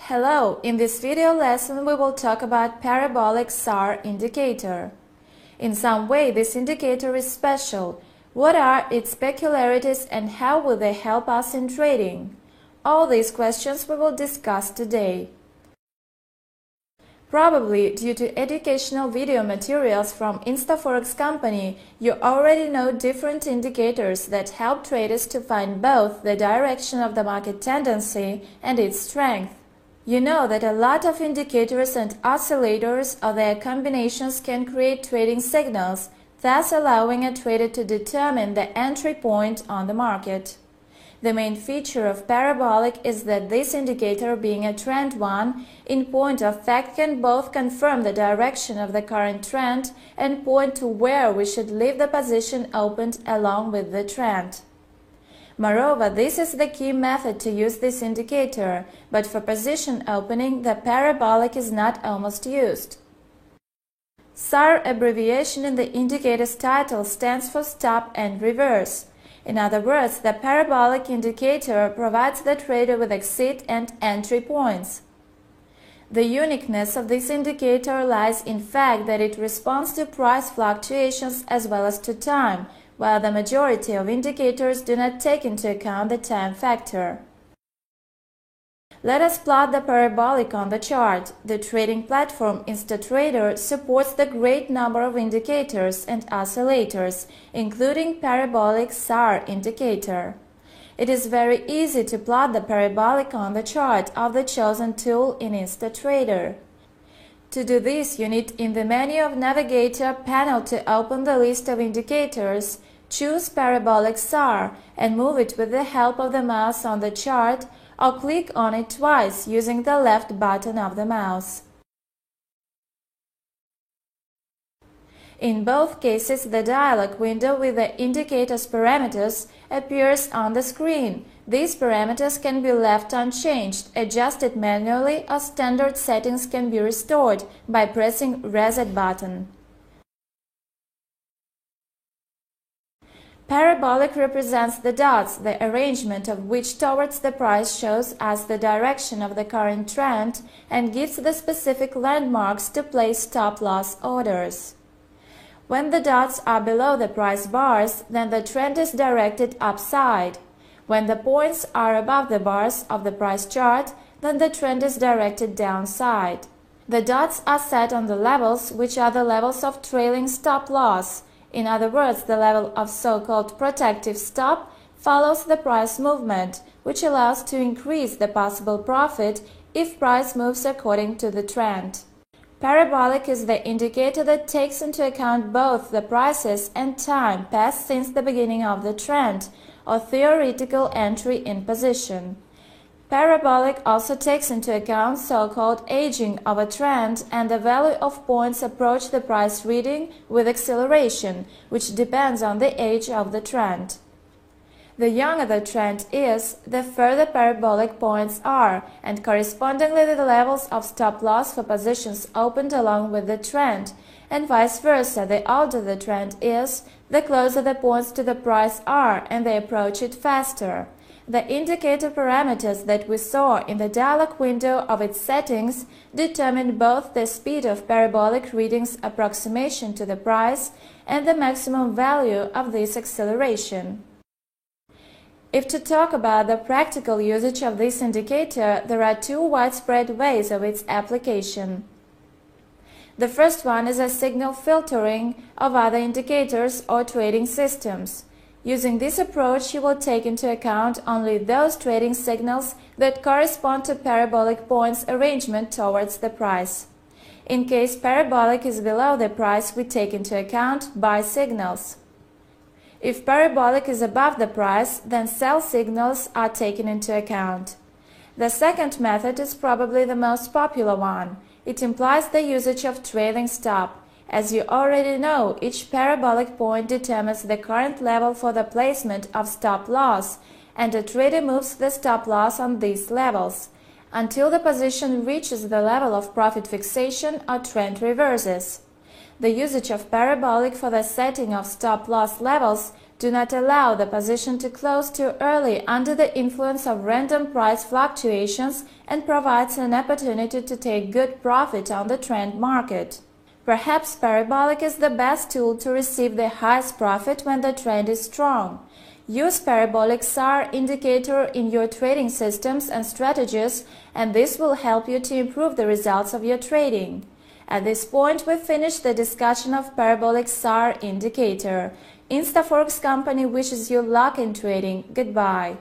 Hello, in this video lesson we will talk about parabolic SAR indicator. In some way this indicator is special. What are its peculiarities and how will they help us in trading? All these questions we will discuss today. Probably due to educational video materials from InstaForex company, you already know different indicators that help traders to find both the direction of the market tendency and its strength. You know that a lot of indicators and oscillators or their combinations can create trading signals, thus allowing a trader to determine the entry point on the market. The main feature of parabolic is that this indicator, being a trend one, in point of fact can both confirm the direction of the current trend and point to where we should leave the position opened along with the trend. Moreover, this is the key method to use this indicator, but for position opening, the parabolic is not almost used. SAR abbreviation in the indicator's title stands for stop and reverse. In other words, the parabolic indicator provides the trader with exit and entry points. The uniqueness of this indicator lies in fact that it responds to price fluctuations as well as to time, while the majority of indicators do not take into account the time factor. Let us plot the parabolic on the chart. The trading platform InstaTrader supports the great number of indicators and oscillators, including parabolic SAR indicator. It is very easy to plot the parabolic on the chart of the chosen tool in InstaTrader. To do this, you need in the menu of Navigator panel to open the list of indicators, choose parabolic SAR and move it with the help of the mouse on the chart, or click on it twice using the left button of the mouse. In both cases, the dialog window with the indicator's parameters appears on the screen. These parameters can be left unchanged, adjusted manually, or standard settings can be restored by pressing Reset button. Parabolic represents the dots, the arrangement of which towards the price shows us the direction of the current trend and gives the specific landmarks to place stop-loss orders. When the dots are below the price bars, then the trend is directed upside. When the points are above the bars of the price chart, then the trend is directed downside. The dots are set on the levels, which are the levels of trailing stop-loss. In other words, the level of so-called protective stop follows the price movement, which allows to increase the possible profit if price moves according to the trend. Parabolic is the indicator that takes into account both the prices and time passed since the beginning of the trend, or theoretical entry in position. Parabolic also takes into account so-called aging of a trend and the value of points approach the price reading with acceleration, which depends on the age of the trend. The younger the trend is, the further parabolic points are, and correspondingly the levels of stop-loss for positions opened along with the trend, and vice versa. The older the trend is, the closer the points to the price are, and they approach it faster. The indicator parameters that we saw in the dialog window of its settings determine both the speed of parabolic reading's approximation to the price and the maximum value of this acceleration. If to talk about the practical usage of this indicator, there are two widespread ways of its application. The first one is a signal filtering of other indicators or trading systems. Using this approach, you will take into account only those trading signals that correspond to parabolic points arrangement towards the price. In case parabolic is below the price, we take into account buy signals. If parabolic is above the price, then sell signals are taken into account. The second method is probably the most popular one. It implies the usage of trailing stop. As you already know, each parabolic point determines the current level for the placement of stop-loss, and a trader moves the stop-loss on these levels, until the position reaches the level of profit fixation or trend reverses. The usage of parabolic for the setting of stop-loss levels Do not allow the position to close too early under the influence of random price fluctuations and provides an opportunity to take good profit on the trend market. Perhaps parabolic is the best tool to receive the highest profit when the trend is strong. Use parabolic SAR indicator in your trading systems and strategies, and this will help you to improve the results of your trading. At this point, we finished the discussion of parabolic SAR indicator. Instaforex Company wishes you luck in trading. Goodbye.